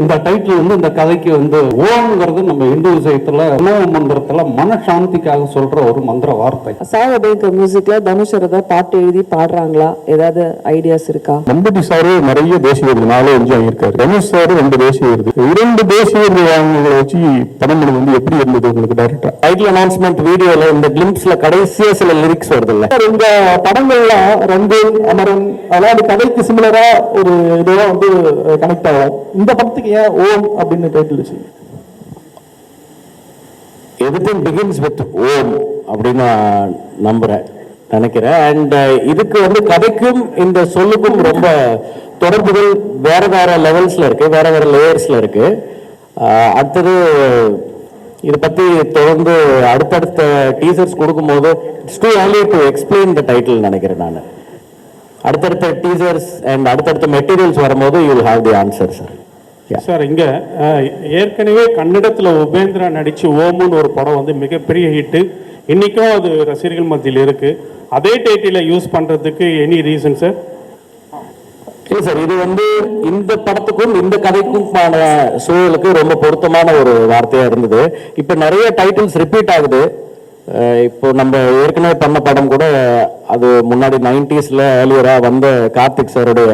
இந்த டைட்டில் வந்து இந்த கதைக்கு வந்து ஓம்ங்கிறது நம்ம இந்து விஷயத்துல உணவு மந்திரத்துல மனசாந்திக்காக சொல்ற ஒரு மந்திர வார்த்தை. சாகபேங்க மியூசிக்ல தனுஷ் ஏதாவது பாட்டு எழுதி பாடுறாங்களா? ஏதாவது ஐடியாஸ் இருக்கா? நம்பட்டி சாரு நிறைய தேசிய விருது 4-5 வாங்கியிருக்காரு. தனுஷ் சாரு 2 தேசிய விருது, 2 தேசிய விருது வாங்கினதை வச்சு படம் வந்து எப்படி இருந்தது உங்களுக்கு? டைரக்டா டைட்டில் அனௌன்ஸ்மெண்ட் வீடியோல இந்த கிளிம்ஸ்ல கடைசியா சில லிரிக்ஸ் வருது இல்ல, இந்த படங்கள்ல ரங்கூன், அமரன் அதெல்லாம் கதைக்கு சிமிலரா ஒரு இதெல்லாம் வந்து கனெக்ட் ஆகும். இந்த படத்துக்கு ஏன் ஓம் அப்படின்னு டைட்டில் வச்சு? எவ்ரிதிங் பிகின்ஸ் வித் ஓம் அப்படின்னு நான் நினைக்கிறேன். அண்ட் இதுக்கு வந்து கதைக்கும் இந்த சொல்லுக்கும் ரொம்ப தொடர்புகள் வேற வேற லெவல்ஸ்ல இருக்கு, வேற வேற லேயர்ஸ்ல இருக்கு. அடுத்தது இதை பத்தி தொடர்ந்து அடுத்தடுத்த டீசர்ஸ் கொடுக்கும்போது it's too early to explain the title நினைக்கிறேன் நான். அடுத்தடுத்த டீசர்ஸ் அண்ட் அடுத்தடுத்த மெட்டீரியல்ஸ் வரும்போது you will have the answer sir. Sir, இங்கே ஏற்கனவே கன்னடத்தில் உபேந்திரா நடித்து ஓமுன்னு ஒரு படம் வந்து மிகப்பெரிய ஹிட்டு. இன்றைக்கும் அது ரசிகர்கள் மத்தியில் இருக்குது. அதே டைட்டில் யூஸ் பண்ணுறதுக்கு எனி ரீசன் சார்? இல்லை சார், இது வந்து இந்த படத்துக்கும் இந்த கதைக்குமான சூழலுக்கு ரொம்ப பொருத்தமான ஒரு வார்த்தையாக இருந்தது. இப்போ நிறைய டைட்டில்ஸ் ரிப்பீட் ஆகுது. இப்போ நம்ம ஏற்கனவே பண்ண படம் கூட அது முன்னாடி 90s ஏர்லியராக வந்த கார்த்திக் சாருடைய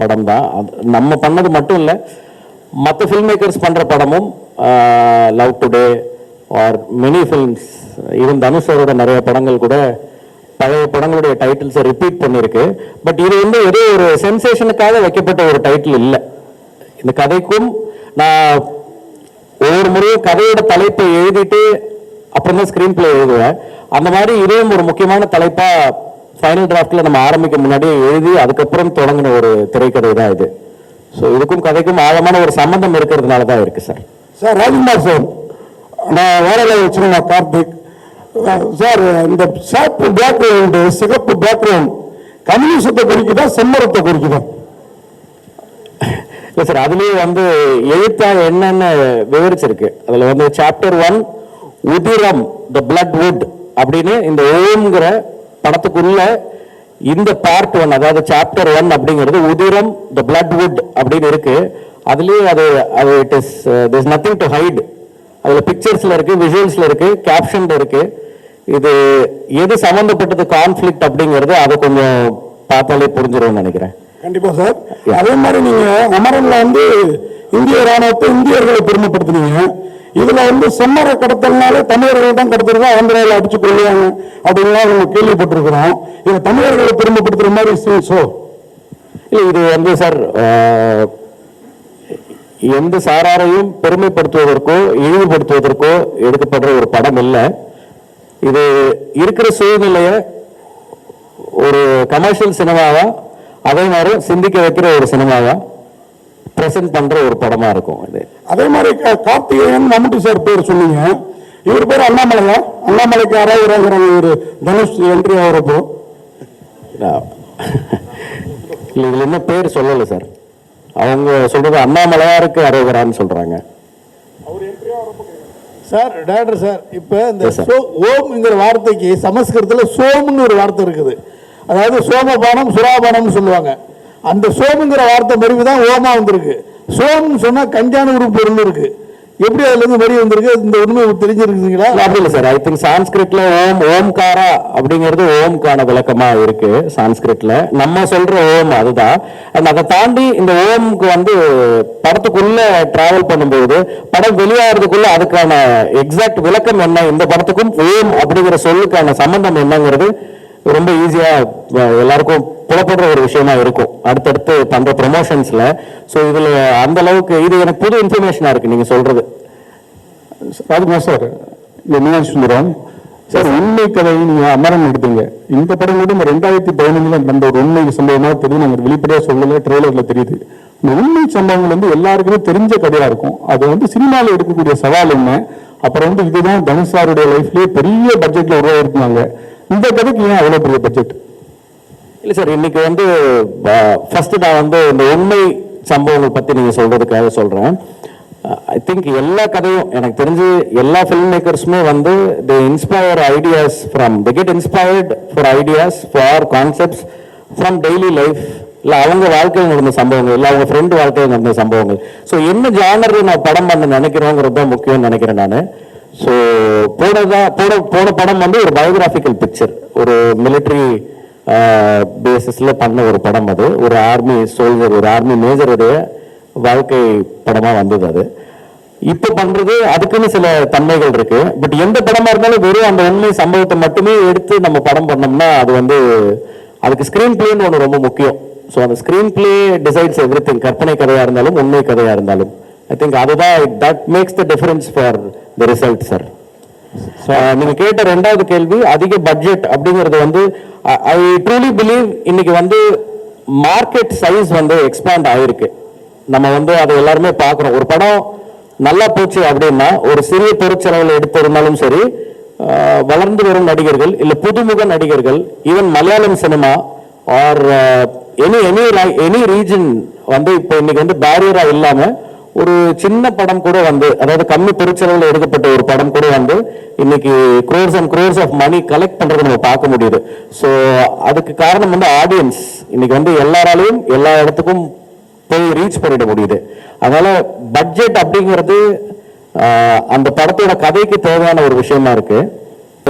படம் தான். அது நம்ம பண்ணது மட்டும் இல்லை, மற்ற ஃபில்ம் மேக்கர்ஸ் பண்ணுற படமும் Love Today are many films, even தனுஷரோட நிறைய படங்கள் கூட பழைய படங்களுடைய டைட்டில்ஸை ரிப்பீட் பண்ணியிருக்கு. பட் இது வந்து ஏதோ ஒரு சென்சேஷனுக்காக வைக்கப்பட்ட ஒரு டைட்டில் இல்லை. இந்த கதைக்கும் நான் ஒவ்வொரு முறையும் கதையோட தலைப்பை எழுதிட்டு அப்புறம் தான் ஸ்க்ரீன் பிளே எழுதுவேன். அந்த மாதிரி இதுவும் ஒரு முக்கியமான தலைப்பாக ஃபைனல் டிராஃப்டில் நம்ம ஆரம்பிக்க முன்னாடியே எழுதி அதுக்கப்புறம் தொடங்கின ஒரு திரைக்கதை தான் இது. ஸோ இதுக்கும் கதைக்கும் ஆழமான ஒரு சம்பந்தம் இருக்கிறதுனால தான் இருக்கு சார். சார் ராஜ்குமார் சார், நான் வேலையில வச்சிருந்தேன் கார்த்திக் சார். இந்த சாப்பு பேக்ரவுண்டு, சிகப்பு பேக்ரவுண்ட் கம்யூனிசத்தை குறிக்குதா செம்மரத்தை குறிக்குதா? இல்லை சார், அதுலேயே வந்து எழுத்தாக என்னென்ன விவரிச்சிருக்கு. அதில் வந்து சாப்டர் 1 உதிரம் த பிளட் வுட் அப்படின்னு இந்த ஓம்ங்கிற படத்துக்குள்ள இந்த பார்ட் 1, அதாவது சாப்டர் 1 அப்படிங்கிறது உதிரம் த பிளட் வுட் அப்படின்னு இருக்கு. அதுலேயே அது it is there is nothing to hide. அதில் பிக்சர்ஸ்ல இருக்கு, விஷுவல்ஸ்ல இருக்கு, கேப்ஷன்ல இருக்கு. இது எது சம்பந்தப்பட்டது கான்ஃபிளிக்ட் அப்படிங்கிறது அதை கொஞ்சம் பார்த்தாலே புரிஞ்சிரும்னு நினைக்கிறேன். கண்டிப்பா சார். அதே மாதிரி நீங்க அமரன்ல வந்து இந்திய ராணுவத்தை இந்தியர்களை பெருமைப்படுத்தினீங்க. இதுல வந்து செம்மர கடத்தல்னாலே தமிழர்கள் தான் கடத்துறதா ஆந்திராவில் அடிச்சு கொள்ளுவாங்க அப்படின்லாம் நம்ம கேள்விப்பட்டிருக்கிறோம். இது தமிழர்களை பெருமைப்படுத்துற மாதிரி சோ இல்லை, இது வந்து சார் எந்த சாராரையும் பெருமைப்படுத்துவதற்கோ இழிவுபடுத்துவதற்கோ எடுக்கப்படுற ஒரு படம் இல்லை. இது இருக்கிற சூழ்நிலைய ஒரு கமர்ஷியல் சினிமாவா அதே மாதிரி சிந்திக்க வைக்கிற ஒரு சினிமாவா பிரசன்ட் பண்ற ஒரு படமா இருக்கும் இது. அதே மாதிரி கார்த்திகேயன் மம்முட்டி சார் பேர் சொன்னீங்க. இவர் பேர் அண்ணாமலையா? அண்ணாமலைக்கு ஆராய்கிறாங்கிற ஒரு தனுஷ் என்ட்ரி ஆகிறப்போ இதுல என்ன பேர் சொல்லல சார். அவங்க சொல்றது அண்ணாமலையாருக்கு அரோகரான்னு சொல்றாங்க சார். டாக்டர் சார், இப்போ இந்த ஓம்ங்கிற வார்த்தைக்கு சமஸ்கிருதத்தில் சோம்னு ஒரு வார்த்தை இருக்குது. அதாவது சோமபானம் சுராபானம்னு சொல்லுவாங்க. அந்த சோமுங்கிற வார்த்தை மருவி தான் ஓமா வந்திருக்கு. சோம்னு சொன்னா கஞ்சான ஒரு பொருள் இருக்கு. எப்படி அதுல இருந்து மறி வந்திருக்கு? இந்த உண்மை தெரிஞ்சிருக்குங்களா? அப்படி இல்லை சார். ஐ திங்க் சான்ஸ்கிரிட்ல ஓம்காரா அப்படிங்கிறது ஓம்கான விளக்கமா இருக்கு சான்ஸ்கிரிட்ல. நம்ம சொல்ற ஓம் அதுதான். அண்ட் அதை தாண்டி இந்த ஓம்க்கு வந்து படத்துக்குள்ள டிராவல் பண்ணும்போது படம் வெளியாகிறதுக்குள்ள அதுக்கான எக்ஸாக்ட் விளக்கம் என்ன, இந்த படத்துக்கும் ஓம் அப்படிங்கிற சொல்லுக்கான சம்பந்தம் என்னங்கிறது ரொம்ப ஈஸியா எல்லாருக்கும் புலப்படுற ஒரு விஷயமா இருக்கும் அடுத்தடுத்து பண்ற ப்ரொமோஷன்ஸ்ல. ஸோ இதுல அந்த அளவுக்கு இது எனக்கு புது இன்ஃபர்மேஷனா இருக்கு நீங்க சொல்றது. ராஜ்குமார் சார், என்ன சுந்தரம் சார், உண்மை கதை நீங்க அமரன் எடுத்தீங்க. இந்த படம் கூட 2015 நடந்த ஒரு உண்மை சம்பவமா தெரியும். நாங்கள் வெளிப்படையா சொல்லல, ட்ரெய்லர்ல தெரியுது. இந்த உண்மை சம்பவங்கள் வந்து எல்லாருக்குமே தெரிஞ்ச கதையா இருக்கும். அது வந்து சினிமாவில் எடுக்கக்கூடிய சவால் என்ன? அப்புறம் வந்து இதுதான் தனுஷாருடைய லைஃப்லயே பெரிய பட்ஜெட்ல உருவாயிருந்தாங்க. இந்த கதைக்கு ஏன் அவ்வளவு பெரிய பட்ஜெட்? இல்லை சார், இன்னைக்கு வந்து ஃபர்ஸ்ட் நான் வந்து இந்த உண்மை சம்பவங்கள் பத்தி நீங்க சொல்றதுக்காக சொல்றேன். ஐ திங்க் எல்லா கதையும் எனக்கு தெரிஞ்சு எல்லா ஃபில்ம் மேக்கர்ஸுமே வந்து they inspire ideas from they get inspired for ideas for concepts from daily life இல்லை அவங்க வாழ்க்கையில் நடந்த சம்பவங்கள், இல்லை அவங்க ஃப்ரெண்டு வாழ்க்கையில் நடந்த சம்பவங்கள். ஸோ என்ன ஜானர் நான் படம் பண்ண நினைக்கிறோங்கிறது தான் முக்கியம்னு நினைக்கிறேன் நான். ஸோ போன படம் வந்து ஒரு பயோகிராஃபிக்கல் பிக்சர், ஒரு மிலிட்ரி பேசிஸில் பண்ண ஒரு படம். அது ஒரு ஆர்மி சோல்ஜர், ஒரு ஆர்மி மேஜருடைய வாழ்க்கை படமாக வந்தது. அது இப்போ பண்றது அதுக்குன்னு சில தன்மைகள் இருக்கு. பட் எந்த படமா இருந்தாலும் வெறும் அந்த உண்மை சம்பவத்தை மட்டுமே எடுத்து நம்ம படம் பண்ணோம்னா அது வந்து அதுக்கு ஸ்கிரீன் பிளேன்னு ஒன்று ரொம்ப முக்கியம். ஸோ அந்த screen play decides every thing. கற்பனை கதையா இருந்தாலும் உண்மை கதையா இருந்தாலும் ஐ திங்க் அதுதான் that makes the difference for the result sir. நீங்க கேட்ட ரெண்டாவது கேள்வி, அதிக பட்ஜெட் அப்படிங்கிறது வந்து ஐ ட்ரூலி பிலீவ் இன்னைக்கு வந்து மார்க்கெட் சைஸ் வந்து எக்ஸ்பேண்ட் ஆயிருக்கு. நம்ம வந்து அதை எல்லாருமே பார்க்குறோம். ஒரு படம் நல்லா போச்சு அப்படின்னா ஒரு சிறிய பொருட்செலவில் எடுத்திருந்தாலும் சரி, வளர்ந்து வரும் நடிகர்கள் இல்லை புதுமுக நடிகர்கள், even Malayalam cinema or any region வந்து இப்போ இன்னைக்கு வந்து பேரியரா இல்லாம ஒரு சின்ன படம் கூட வந்து, அதாவது கம்மி பொருட்செலவில் எடுக்கப்பட்ட ஒரு படம் கூட வந்து இன்னைக்கு crores and crores of money collect பண்றதை நம்ம பார்க்க முடியுது. ஸோ அதுக்கு காரணம் வந்து ஆடியன்ஸ் இன்னைக்கு வந்து எல்லாராலையும் எல்லா இடத்துக்கும் போய் ரீச் பண்ணிட முடியுது. அதனால பட்ஜெட் அப்படிங்கிறது அந்த படத்தோட கதைக்கு தேவையான ஒரு விஷயமா இருக்கு.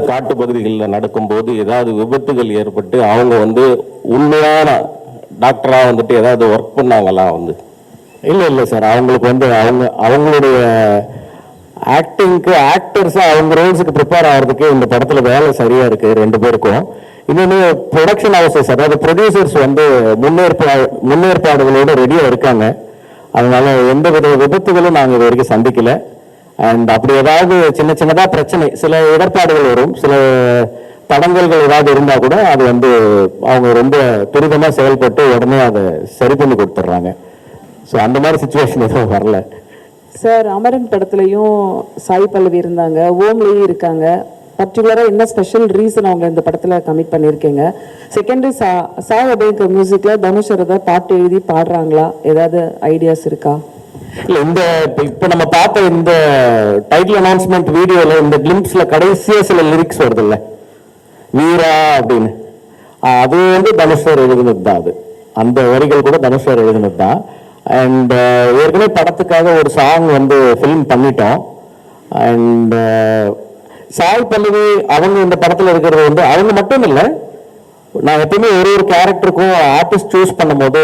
காட்டு பகுதிகளில் நடக்கும்போது ஏதாவது விபத்துகள் ஏற்பட்டு அவங்க வந்து உண்மையான டாக்டரா வந்துட்டு ஏதாவது ஒர்க் பண்ணாங்களா? வந்து இல்லை சார், அவங்களுக்கு வந்து அவங்களுடைய ஆக்டிங்க்கு ஆக்டர்ஸா அவங்க ரோல்ஸுக்கு ப்ரிப்பேர் ஆகிறதுக்கு இந்த படத்துல வேலை சரியா இருக்கு ரெண்டு பேருக்கும். இன்னொன்று ப்ரொடக்ஷன் ஹவுசஸ், அதாவது ப்ரொடியூசர்ஸ் வந்து முன்னேற்பாடுகளோட ரெடியா இருக்காங்க. அதனால எந்த வித விபத்துகளும் நாங்கள் இது வரைக்கும் சந்திக்கல. அண்ட் அப்படி ஏதாவது சின்னதா பிரச்சனை, சில இடர்பாடுகள் வரும், சில தடங்கல்கள் ஏதாவது இருந்தா கூட அது வந்து அவங்க ரொம்ப துரிதமா செயல்பட்டு உடனே அதை சரி பண்ணி கொடுத்துட்றாங்க. ஸோ அந்த மாதிரி சுச்சுவேஷன் எதுவும் வரல சார். அமரன் படத்துலையும் சாய் பல்லவி இருந்தாங்க, ஓம்லேயும் இருக்காங்க. பர்டிகுலராக என்ன ஸ்பெஷல் ரீசன் அவங்க இந்த படத்தில் கமிட் பண்ணியிருக்கீங்க? செகண்டரி சாய் அபயங்கர் மியூசிக்கில் தனுஷ் ஏதாவது பாட்டு எழுதி பாடுறாங்களா? ஏதாவது ஐடியாஸ் இருக்கா? இல்லை, இப்போ நம்ம பார்த்த இந்த டைட்டில் அனௌன்ஸ்மெண்ட் வீடியோவில் இந்த கிளிம்ஸ்ல கடைசியாக சில லிரிக்ஸ் வருது இல்லை, வீரா அப்படின்னு, அது வந்து தனுஷ் சார் எழுதுனது தான். அது அந்த வரிகள் கூட தனுஷ் சார் எழுதுனது தான். அண்ட் ஏற்கனவே படத்துக்காக ஒரு சாங் வந்து ஃபிலிம் பண்ணிட்டோம். அண்ட் சாய் பல்லவி அவங்க இந்த படத்தில் இருக்கிறது வந்து அவங்க மட்டும் இல்லை, நான் எப்பயுமே ஒரு கேரக்டருக்கும் ஆர்டிஸ்ட் சூஸ் பண்ணும்போது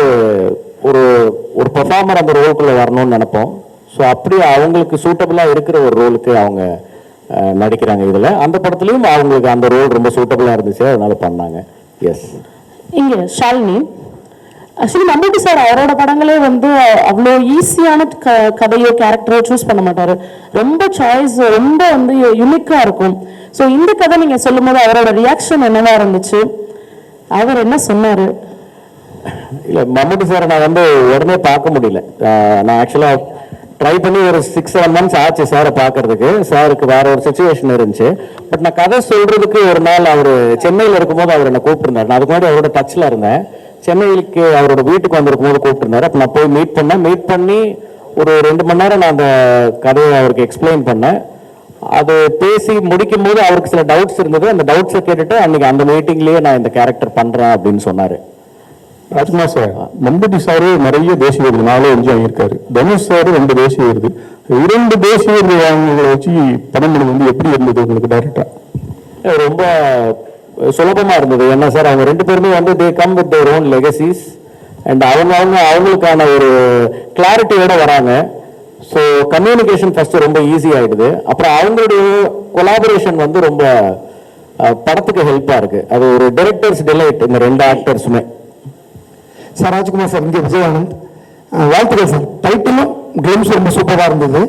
ஒரு பெர்ஃபார்மர் அந்த ரோலுக்குள்ள வரணும்னு நினைப்போம். ஸோ அப்படி அவங்களுக்கு சூட்டபிளாக இருக்கிற ஒரு ரோலுக்கு அவங்க நடிக்கிறாங்க. இதில் அந்த படத்துலையும் அவங்களுக்கு அந்த ரோல் ரொம்ப சூட்டபிளாக இருந்துச்சு, அதனால பண்ணாங்க. எஸ். இங்கே ஷாலினி, ஆக்சுவலி மம்பூட்டி சார் அவரோட படங்களே வந்து அவ்வளோ ஈஸியான கதையோ கேரக்டரோ சூஸ் பண்ண மாட்டார். ரொம்ப சாய்ஸ் ரொம்ப வந்து யூனிக்காக இருக்கும். ஸோ இந்த கதை நீங்கள் சொல்லும் போது அவரோட ரியாக்ஷன் என்னவா இருந்துச்சு? அவர் என்ன சொன்னார்? இல்லை, மம்பூட்டி சாரை நான் வந்து உடனே பார்க்க முடியல. நான் ஆக்சுவலாக ட்ரை பண்ணி ஒரு 6-7 months ஆச்சு சாரை பார்க்கறதுக்கு. சாருக்கு வேற ஒரு சுச்சுவேஷன் இருந்துச்சு. பட் நான் கதை சொல்றதுக்கு ஒரு நாள் அவர் சென்னையில் இருக்கும்போது அவர் என்னை கூப்பிட்டுருந்தார். நான் அதுக்கு முன்னாடி அவரோட டச்சில் இருந்தேன். சென்னைக்கு அவரோட வீட்டுக்கு வந்திருக்கும் போது கூப்பிட்டுருந்தாரு. அப்போ நான் போய் மீட் பண்ணி ஒரு 2 மணி நேரம் நான் அந்த கதையை அவருக்கு எக்ஸ்பிளைன் பண்ணேன். அது பேசி முடிக்கும் போது அவருக்கு சில டவுட்ஸ் இருந்தது. அந்த டவுட்ஸை கேட்டுட்டு அன்னைக்கு அந்த மீட்டிங்லேயே நான் இந்த கேரக்டர் பண்றேன் அப்படின்னு சொன்னாரு. ராஜ்குமார் சார், மம்பூட்டி சாரு நிறைய தேசிய விருது 4-5 வாங்கியிருக்காரு. தனுஷ் சாரு 2 தேசிய விருது. 2 தேசிய விருது வாங்கினதை வச்சு படம் பண்ணது வந்து எப்படி இருந்தது உங்களுக்கு டைரக்டா? ரொம்ப சுலபமா இருந்தது. என்ன சார், அவங்க 2 பேருமே வந்து they come with their own legacies and அவங்களுக்கான ஒரு கிளாரிட்டியோட வராங்க. ஸோ கம்யூனிகேஷன் ஃபர்ஸ்ட் ரொம்ப ஈஸி ஆயிடுது. அப்புறம் அவங்களுடைய கொலாபரேஷன் வந்து ரொம்ப படத்துக்கு ஹெல்ப்பா இருக்கு. அது ஒரு டைரக்டர்ஸ் டிலைட் இந்த 2 ஆக்டர்ஸுமே. சார் ராஜ்குமார் சார், இங்கே விஜயானந்த், வாழ்த்துக்கள் சார். டைட்டிலும் கிளிம்ஸ் ரொம்ப சூப்பராக இருந்தது,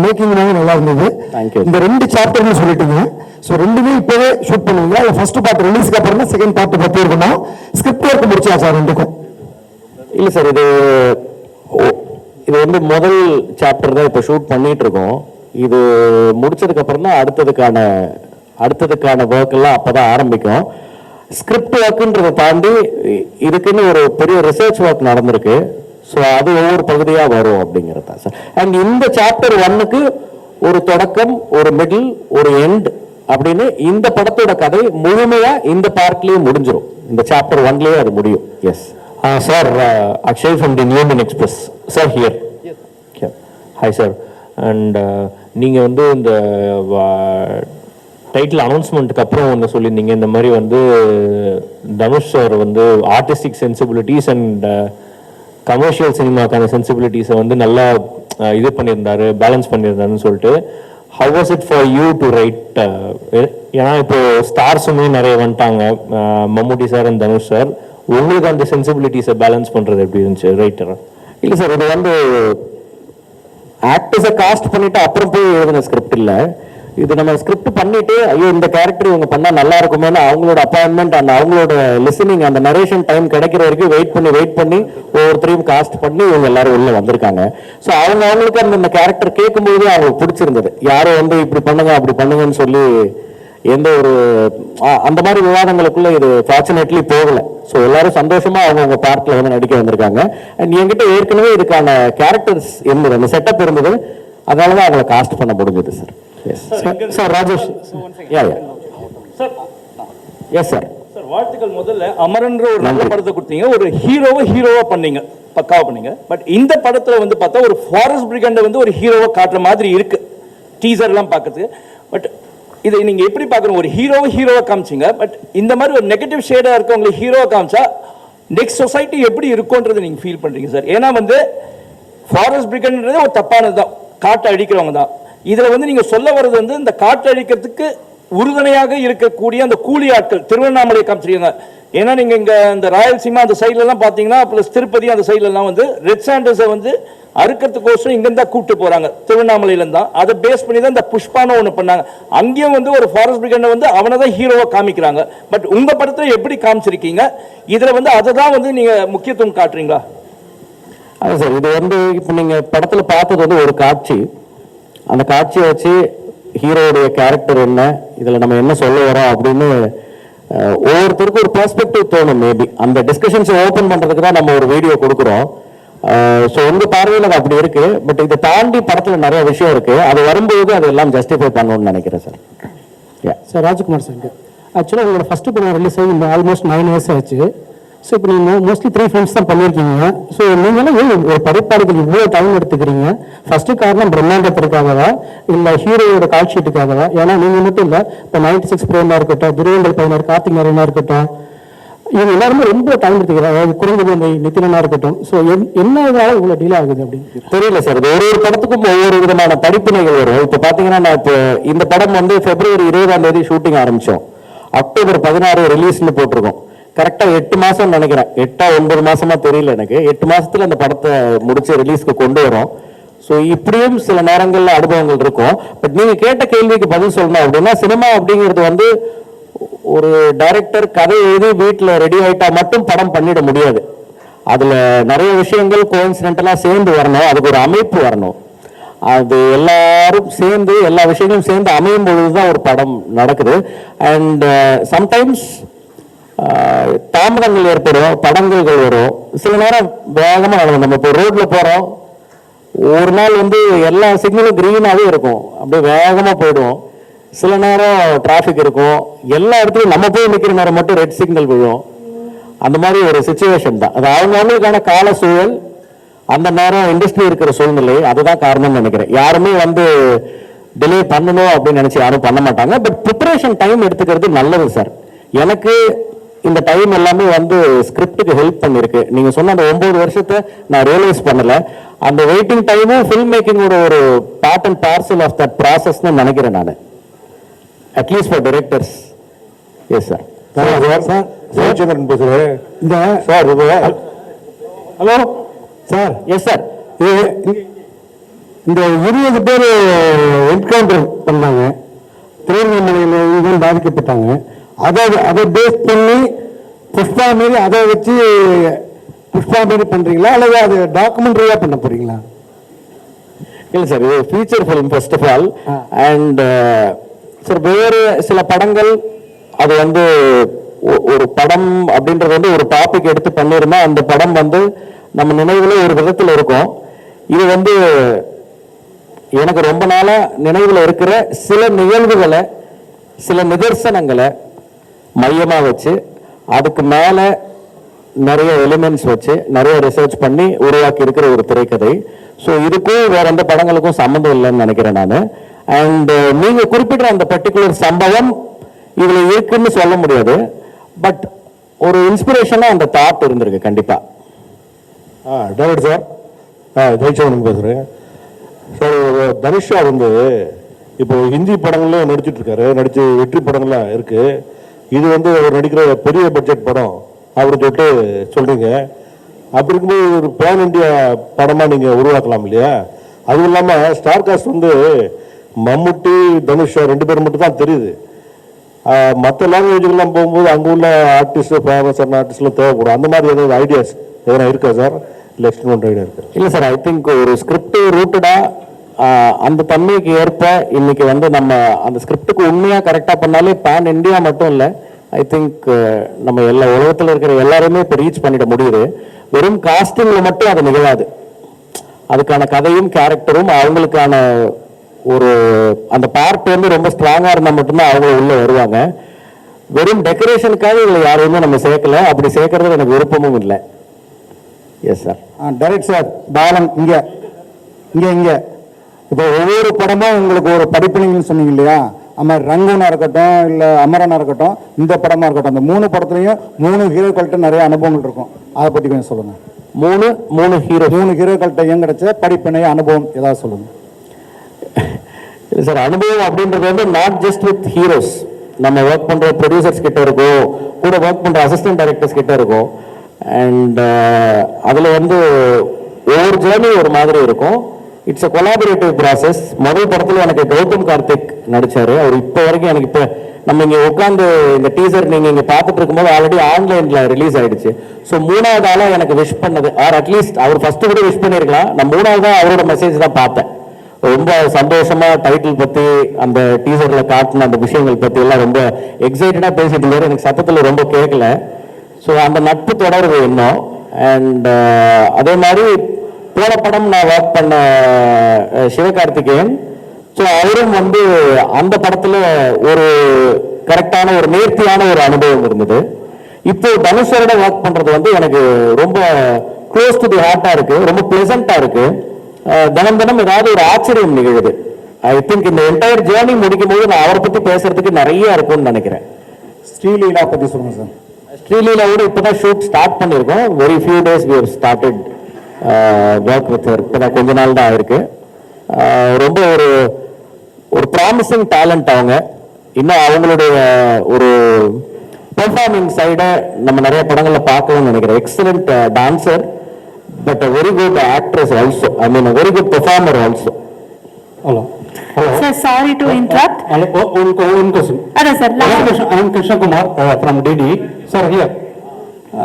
மேக்கிங் நல்லா இருந்தது. தேங்க்யூ. இந்த 2 சாப்டர்னு சொல்லிட்டீங்க. ஸோ 2மே இப்போவே ஷூட் பண்ணுவீங்க? இல்லை ஃபர்ஸ்ட் பார்ட் ரிலீஸ்க்கு அப்புறம் தான் செகண்ட் பார்ட் பற்றி இருக்கணும்? ஸ்கிரிப்ட் ஒர்க் முடிச்சா சார் 2க்கும்? இல்லை சார், இது வந்து முதல் சாப்டர் தான் இப்போ ஷூட் பண்ணிட்டு இருக்கோம். இது முடிச்சதுக்கு அப்புறம் தான் அடுத்ததுக்கான ஒர்க் எல்லாம் அப்பதான் ஆரம்பிக்கும். ஸ்கிரிப்ட் ஒர்க்குன்றதை தாண்டி இதுக்குன்னு ஒரு பெரிய ரிசர்ச் ஒர்க் நடந்திருக்கு. ஸோ அது ஒவ்வொரு பகுதியாக வரும் அப்படிங்கிறது தான் சார். அண்ட் இந்த சாப்டர் 1க்கு ஒரு தொடக்கம், ஒரு மிடில், ஒரு எண்ட் அப்படின்னு இந்த படத்தோட கதை முழுமையா இந்த பார்ட்லயே முடிஞ்சிடும். இந்த சாப்டர் 1லயே அது முடியும். S. Sir, Akshay from the Newman Express. Sir, here. Yes. Yeah. Hi, sir. And நீங்கள் வந்து இந்த டைட்டில் அனௌன்ஸ்மெண்ட்டுக்கு அப்புறம் ஒன்று சொல்லியிருந்தீங்க, இந்த மாதிரி வந்து தனுஷ் சார் வந்து ஆர்டிஸ்டிக் சென்சிபிலிட்டிஸ் அண்ட் கமர்ஷியல் சினிமாக்கான சென்சிபிலிட்டிஸை வந்து நல்லா இது பண்ணியிருந்தாரு, பேலன்ஸ் பண்ணியிருந்தாருன்னு சொல்லிட்டு. How was it for you to write? ஏன்னா இப்போ ஸ்டார்ஸுமே நிறைய வந்துட்டாங்க, மம்முட்டி சார் அண்ட் தனுஷ் சார். உங்களுக்கு அந்த சென்சிபிலிட்டிஸை பேலன்ஸ் பண்ணுறது எப்படி இருந்துச்சு ரைட்டரா? இல்லை சார், இது வந்து ஆக்டர்ஸை காஸ்ட் பண்ணிட்டு அப்புறம் போய் எழுதின ஸ்கிரிப்ட் இல்லை. இது நம்ம ஸ்கிரிப்ட் பண்ணிட்டு ஐயோ இந்த கேரக்டர் இவங்க பண்ணால் நல்லா இருக்குமேனு அவங்களோட அப்பாயின்மெண்ட் அந்த அவங்களோட லிசனிங் அந்த நரேஷன் டைம் கிடைக்கிற வரைக்கும் வெயிட் பண்ணி ஒவ்வொருத்தரையும் காஸ்ட் பண்ணி இவங்க எல்லாரும் உள்ள வந்திருக்காங்க. ஸோ அவங்களுக்கு அந்த கேரக்டர் கேட்கும்போது அவங்களுக்கு பிடிச்சிருந்தது. யாரும் வந்து இப்படி பண்ணுங்க அப்படி பண்ணுங்கன்னு சொல்லி எந்த ஒரு அந்த மாதிரி விவாதங்களுக்குள்ள இது ஃபார்ச்சுனேட்லி போகல. ஸோ எல்லாரும் சந்தோஷமா அவங்கவுங்க பார்ட்ல வந்து நடிக்க வந்திருக்காங்க. அண்ட் என்கிட்ட ஏற்கனவே இதுக்கான கேரக்டர்ஸ் இருந்தது, அந்த செட்டப் இருந்தது, அதனாலதான் அவங்களை காஸ்ட் பண்ண முடிஞ்சது sir. Sir Rajesh yes sir. Sir வாழ்த்துக்கள். முதல்ல அமரன்ற ஒரு நல்ல படத்தை கொடுத்தீங்க, ஒரு ஹீரோவா பண்ணீங்க, பக்காவா பண்ணீங்க. பட் இந்த படத்துல வந்து பார்த்தா ஒரு ஃபாரஸ்ட் பிரிகண்டை வந்து ஒரு ஹீரோவா காட்டுற மாதிரி இருக்கு டீசர் எல்லாம் பார்க்கறதுக்கு. பட் இதை நீங்க எப்படி பார்க்கணும்? ஒரு ஹீரோவா காமிச்சிங்க, பட் இந்த மாதிரி ஒரு நெகட்டிவ் ஷேடா இருக்கவங்களை ஹீரோவா காமிச்சா நெக்ஸ்ட் சொசைட்டி எப்படி இருக்கும்ன்றதை நீங்க ஃபீல் பண்றீங்க சார்? ஏன்னா வந்து ஃபாரஸ்ட் பிரிகண்ட்ன்றது ஒரு தப்பானது தான், காட்டை அழிக்கிறவங்க தான். இதுல வந்து நீங்க சொல்ல வர்றது வந்து இந்த காட்டை அழிக்கிறதுக்கு உறுதுணையாக இருக்கக்கூடிய அந்த கூலி ஆட்கள் திருவண்ணாமலை காமிச்சிருக்காங்க. ஏன்னா நீங்க இங்க இந்த ராயல்சீமா அந்த சைட்ல எல்லாம் பாத்தீங்கன்னா பிளஸ் திருப்பதி அந்த சைட்ல எல்லாம் வந்து ரெட் சாண்டர்ஸை வந்து அறுக்கிறதுக்கோசரம் இங்க இருந்தா கூப்பிட்டு போறாங்க, திருவண்ணாமலையில இருந்தா. அதை பேஸ் பண்ணி தான் இந்த புஷ்பான ஒண்ணு பண்ணாங்க. அங்கேயும் வந்து ஒரு ஃபாரஸ்ட் பிரிகண்டை வந்து அவனை தான் ஹீரோவா காமிக்கிறாங்க. பட் உங்க படத்துல எப்படி காமிச்சிருக்கீங்க? இதுல வந்து அதை தான் வந்து நீங்க முக்கியத்துவம் காட்டுறீங்களா? அதான் சார், இது வந்து இப்போ நீங்க படத்துல பார்த்தது வந்து ஒரு காட்சி. அந்த காட்சியை வச்சு ஹீரோடைய கேரக்டர் என்ன, இதுல நம்ம என்ன சொல்ல வரோம் அப்படின்னு ஒவ்வொருத்தருக்கும் ஒரு பெர்ஸ்பெக்டிவ் தோணும். மேபி அந்த டிஸ்கஷன்ஸ் ஓப்பன் பண்றதுக்கு தான் நம்ம ஒரு வீடியோ கொடுக்குறோம். ஸோ உங்க பார்வையில் அது அப்படி இருக்கு. பட் இதை தாண்டி படத்துல நிறைய விஷயம் இருக்கு, அது வரும்போது அது எல்லாம் ஜஸ்டிஃபை பண்ணணும்னு நினைக்கிறேன் சார். சார் ராஜ்குமார் சார், ஆக்சுவலாக உங்களோட ஃபர்ஸ்ட் படம் ரிலீஸ் ஆகி இந்த ஆல்மோஸ்ட் 9 years ஆச்சு. ஸோ இப்போ நீங்கள் மோஸ்ட்லி 3 films தான் பண்ணியிருக்கீங்க. ஸோ நீங்களும் ஒரு படைப்பாளிகள் இவ்வளோ டைம் எடுத்துக்கிறீங்க. ஃபர்ஸ்ட் காரணம் பிரம்மாண்டத்திற்காகவா இல்லை ஹீரோயோட கால் ஷீட்டுக்காகவா? ஏன்னா நீங்கள் மட்டும் இல்லை, இப்போ 96 பிரேமா இருக்கட்டும், துருவங்கள் 16 கார்த்திக் நாராயணா இருக்கட்டும், இவங்க எல்லாருமே ரொம்ப டைம் எடுத்துக்கிறாங்க. குறைந்தது அந்த நித்திலனா இருக்கட்டும். ஸோ என்ன இவ்வளோ டிலே ஆகுது அப்படின்னு தெரியல சார். இது ஒரு படத்துக்கும் ஒவ்வொரு விதமான படிப்பினைகள் வரும். இப்போ பார்த்தீங்கன்னா நான் இப்போ இந்த படம் வந்து February 20 ஷூட்டிங் ஆரம்பித்தோம், October 16 ரிலீஸ்னு போட்டிருக்கோம். கரெக்டாக 8 மாதம் நினைக்கிறேன், 8-9 மாசமா தெரியல எனக்கு. 8 மாசத்துல அந்த படத்தை முடிச்சு ரிலீஸ்க்கு கொண்டு வரோம். ஸோ இப்படியும் சில நேரங்களில் அனுபவங்கள் இருக்கும். பட் நீங்கள் கேட்ட கேள்விக்கு பதில் சொல்லணும் அப்படின்னா, சினிமா அப்படிங்கிறது வந்து ஒரு டைரக்டர் கதை எழுதி வீட்டில் ரெடி ஆகிட்டா மட்டும் படம் பண்ணிட முடியாது. அதில் நிறைய விஷயங்கள் கோஇன்சிடென்டலாக சேர்ந்து வரணும், அதுக்கு ஒரு அமைப்பு வரணும். அது எல்லாரும் சேர்ந்து எல்லா விஷயங்களும் சேர்ந்து அமையும் பொழுது தான் ஒரு படம் நடக்குது. அண்ட் சம்டைம்ஸ் தாமதங்கள் ஏற்படும், படங்கள்கள் வரும், சில நேரம் வேகமாக நடக்கும். நம்ம இப்போ ரோட்ல போகிறோம், ஒரு நாள் வந்து எல்லா சிக்னலும் கிரீனாகவே இருக்கும், அப்படியே வேகமாக போயிடுவோம். சில நேரம் டிராஃபிக் இருக்கும், எல்லா இடத்துலையும் நம்ம போய் நிற்கிற நேரம் மட்டும் ரெட் சிக்னல் விழும். அந்த மாதிரி ஒரு சுச்சுவேஷன் தான் அது. அவங்களுக்கான கால சூழல், அந்த நேரம் இண்டஸ்ட்ரி இருக்கிற சூழ்நிலை, அதுதான் காரணம்னு நினைக்கிறேன். யாருமே வந்து டிலே பண்ணணும் அப்படின்னு நினைச்சு யாரும் பண்ண மாட்டாங்க. பட் ப்ரிப்பரேஷன் டைம் எடுத்துக்கிறது நல்லது சார். எனக்கு இந்த டைம் எல்லாமே வந்து ஸ்கிரிப்டுக்கு ஹெல்ப் பண்ணிருக்கு. நீங்க சொன்ன அந்த 9 வருஷத்தை நான் ரியலைஸ் பண்ணல. அந்த வெயிட்டிங் டைமும் ஃபில்ம் மேக்கிங்கோட ஒரு part and parcel of that ப்ராசஸ்ன்னு நினைக்கிறேன் நான், at least for directors. Yes sir. Jayachandran பேசுறேன். இந்த sir hello sir. Yes sir. இந்த 20 பேர் என்கவுண்டர் பண்ணாங்க, திருவண்ணாமலையில் பாதிக்கப்பட்டாங்க. அதை பேஸ் பண்ணி புஷ்பா மாரி அதை வச்சு புஷ்பா மாரி பண்றீங்களா அல்லது அது டாக்குமெண்ட்ரியா பண்ண போறீங்களா? இல்லை சார், இது feature film first of all. And sir வேறு சில படங்கள் அது வந்து ஒரு படம் அப்படின்றது வந்து ஒரு டாபிக் எடுத்து பண்ணியிருந்தா அந்த படம் வந்து நம்ம நினைவுல ஒரு விதத்தில் இருக்கும். இது வந்து எனக்கு ரொம்ப நாளா நினைவுல இருக்கிற சில நிகழ்வுகளை, சில நிதர்சனங்களை மையமா வச்சு அதுக்கு மேல நிறைய எலிமெண்ட்ஸ் வச்சு நிறைய ரிசர்ச் பண்ணி உருவாக்கி இருக்கிற ஒரு திரைக்கதை. ஸோ இதுக்கும் வேற எந்த படங்களுக்கும் சம்மந்தம் இல்லைன்னு நினைக்கிறேன் நான். அண்ட் நீங்க குறிப்பிட்ட அந்த பர்டிகுலர் சம்பவம் இதுல இருக்குன்னு சொல்ல முடியாது, பட் ஒரு இன்ஸ்பிரேஷனா அந்த தாட் இருந்திருக்கு கண்டிப்பா. டேவிட் சார், ஜெயச்சந்திரன் பேசுகிறேன் சார். தனுஷா வந்து இப்போ ஹிந்தி படங்கள்லாம் நடிச்சிட்டு இருக்காரு, நடிச்சு வெற்றி படங்கள்லாம் இருக்கு. இது வந்து அவர் நடிக்கிற பெரிய பட்ஜெட் படம் அப்படின்னு சொல்லிட்டு சொல்றீங்க. அப்படி இருக்கும்போது ஒரு பேன் இந்தியா படமாக நீங்கள் உருவாக்கலாம் இல்லையா? அதுவும் இல்லாமல் ஸ்டார் காஸ்ட் வந்து மம்முட்டி, தனுஷ் 2 பேர் மட்டும் தான் தெரியுது. மற்ற லாங்குவேஜுக்கெல்லாம் போகும்போது அங்கே உள்ள ஆர்டிஸ்ட், ஃபேமஸான ஆர்டிஸ்ட்லாம் தேவைப்படும். அந்த மாதிரி ஏதாவது ஐடியாஸ் எதனா இருக்கா சார்? இல்லை எக்ஸ்டெண்ட் ஐடியா இருக்கு? இல்லை சார், ஐ திங்க் ஒரு ஸ்கிரிப்ட் ரூட்டடாக அந்த தன்மைக்கு ஏற்ப இன்னைக்கு வந்து நம்ம அந்த ஸ்கிரிப்டுக்கு உண்மையாக கரெக்டாக பண்ணாலே பேன் இந்தியா மட்டும் இல்லை, ஐ திங்க் நம்ம எல்லா உலகத்தில் இருக்கிற எல்லாருமே இப்போ ரீச் பண்ணிட முடியுது. வெறும் காஸ்டிங்ல மட்டும் அது நிகழாது. அதுக்கான கதையும் கேரக்டரும் அவங்களுக்கான ஒரு அந்த பார்ட் வந்து ரொம்ப ஸ்ட்ராங்கா இருந்தா மட்டும்தான் அவங்க உள்ள வருவாங்க. வெறும் டெக்கரேஷனுக்காக இதுல யாரையுமே நம்ம சேர்க்கல, அப்படி சேர்க்கறது எனக்கு விருப்பமும் இல்லை. Yes sir. Direct sir, Balan இங்க இங்க இங்க இப்போ ஒவ்வொரு படமும் உங்களுக்கு ஒரு படிப்பினைன்னு சொன்னீங்க இல்லையா? அமர் ரங்கனா இருக்கட்டும், இல்லை அமரனா இருக்கட்டும், இந்த படமா இருக்கட்டும், அந்த 3 படத்துலையும் 3 ஹீரோக்கள்கிட்ட நிறைய அனுபவங்கள் இருக்கும். அதை பற்றி கொஞ்சம் சொல்லுங்க. 3 ஹீரோக்கள்கிட்ட கிடைச்ச படிப்பினை அனுபவம் ஏதாவது சொல்லுங்க. சார், அனுபவம் அப்படின்றது வந்து நாட் ஜஸ்ட் வித் ஹீரோஸ். நம்ம ஒர்க் பண்ற ப்ரொடியூசர்ஸ் கிட்ட இருக்கும், கூட ஒர்க் பண்ற அசிஸ்டன்ட் டைரக்டர்ஸ் கிட்ட இருக்கும். அண்ட் அதுல வந்து ஒவ்வொரு ஜேர்னி ஒரு மாதிரி இருக்கும். It's a collaborative process. முதல் படத்துல எனக்கு கௌதம் கார்த்திக் நடிச்சாரு. அவர் இப்போ வரைக்கும் எனக்கு இப்போ நம்ம இங்க உட்காந்து இந்த டீசர் நீங்க இங்க பார்த்துட்டு இருக்கும்போது ஆல்ரெடி ஆன்லைன்ல ரிலீஸ் ஆயிடுச்சு. ஸோ 3வது ஆளா எனக்கு விஷ் பண்ணது, ஆர் அட்லீஸ்ட் அவர் ஃபர்ஸ்ட் கூட விஷ் பண்ணிருக்கலாம், நான் 3வது அவரோட மெசேஜ் தான் பார்த்தேன். ரொம்ப சந்தோஷமா டைட்டில் பத்தி அந்த டீசர்ல காட்டின அந்த விஷயங்கள் பத்தி எல்லாம் ரொம்ப எக்ஸைட்டடா பேசிட்டு இருந்தாரு. எனக்கு சத்தத்துல ரொம்ப கேட்கல. ஸோ அந்த நட்பு தொடர்பு இன்னும். அண்ட் அதே மாதிரி போன படம் நான் ஒர்க் பண்ண சிவகார்த்திகேயன், ஸோ அவரும் வந்து அந்த படத்துல ஒரு கரெக்டான ஒரு நேர்த்தியான ஒரு அனுபவம் இருந்தது. இப்போ தனுஷரோட ஒர்க் பண்றது வந்து எனக்கு ரொம்ப க்ளோஸ் டு தி ஹார்ட்டா இருக்கு, ரொம்ப பிளசண்டா இருக்கு. தினம் தினம் ஏதாவது ஒரு ஆச்சரியம் நிகழுது. ஐ திங்க் இந்த என்டையர் ஜேர்னி முடிக்கும் போது நான் அவரை பத்தி பேசுறதுக்கு நிறைய இருக்கும்னு நினைக்கிறேன். ஸ்ரீலீலா பத்தி சொல்லுங்க சார். ஸ்ரீலீலாவோட இப்பதான் ஷூட் ஸ்டார்ட் பண்ணிருக்கோம். Very few days we have started work with her. இப்பதான் கொஞ்ச நாள் தான் ஆயிருக்கு. ரொம்ப ஒரு ப்ராமிசிங் டேலண்ட் அவங்க. இன்னும் அவங்களுடைய ஒரு பெர்ஃபார்மிங் சைடை நம்ம நிறைய படங்கள்ல பார்க்கணும்னு நினைக்கிறேன். Excellent dancer, but a very good actress also. I mean, a very good performer also. Hello. Sir, sorry to interrupt. Hello. One question. Sir, I am Krishna Kumar from DD. Sir, here.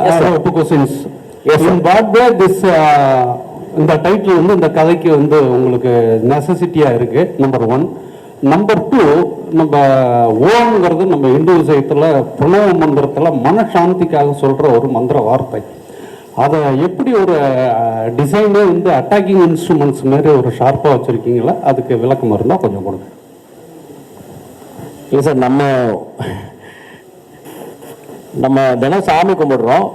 Yes, sir. I have 2 questions. Yes, sir. In what way this இந்த title வந்து இந்த கதைக்கு வந்து உங்களுக்கு நெசசிட்டியா இருக்கு, number 1. Number 2, நம்ம ஓம்ங்கிறது நம்ம இந்து விஷயத்துல பிரணவ மந்திரத்துல மனசாந்திக்காக சொல்ற ஒரு மந்திர வார்த்தை. அதை எப்படி ஒரு டிசைனே வந்து அட்டாக்கிங் இன்ஸ்ட்ருமெண்ட்ஸ் மாதிரி ஒரு ஷார்ப்பாக வச்சுருக்கீங்களா? அதுக்கு விளக்கம் இருந்தால் கொஞ்சம் கொடுங்க. இல்லை சார், நம்ம தினம் சாமி கும்பிடுறோம்.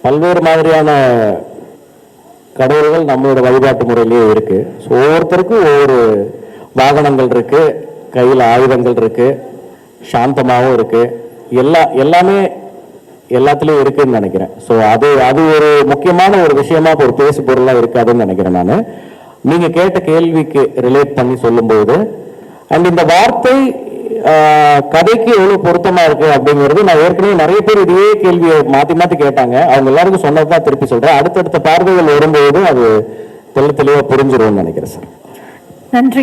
பல்வேறு மாதிரியான கடவுள்கள் நம்மளோட வழிபாட்டு முறையிலேயே இருக்கு. ஸோ ஒவ்வொருத்தருக்கும் ஒவ்வொரு வாகனங்கள் இருக்கு, கையில் ஆயுதங்கள் இருக்கு, சாந்தமாகவும் இருக்கு, எல்லாமே எல்லாத்துலயும் இருக்குன்னு நினைக்கிறேன். ஸோ அது ஒரு முக்கியமான ஒரு விஷயமா ஒரு பேசு பொருளாக இருக்காதுன்னு நினைக்கிறேன் நான். நீங்க கேட்ட கேள்விக்கு ரிலேட் பண்ணி சொல்லும்போது அண்ட் இந்த வார்த்தை கதைக்கு எவ்வளவு பொருத்தமா இருக்கு அப்படிங்கிறது நான் ஏற்கனவே நிறைய பேர் இதே கேள்வியை மாத்தி மாத்தி கேட்டாங்க. அவங்க எல்லாருக்கும் சொன்னதுதான் திருப்பி சொல்றேன். அடுத்தடுத்த பார்வைகள் வரும்போது அது தெளிவா புரிஞ்சிரும்னு நினைக்கிறேன் சார். நன்றி.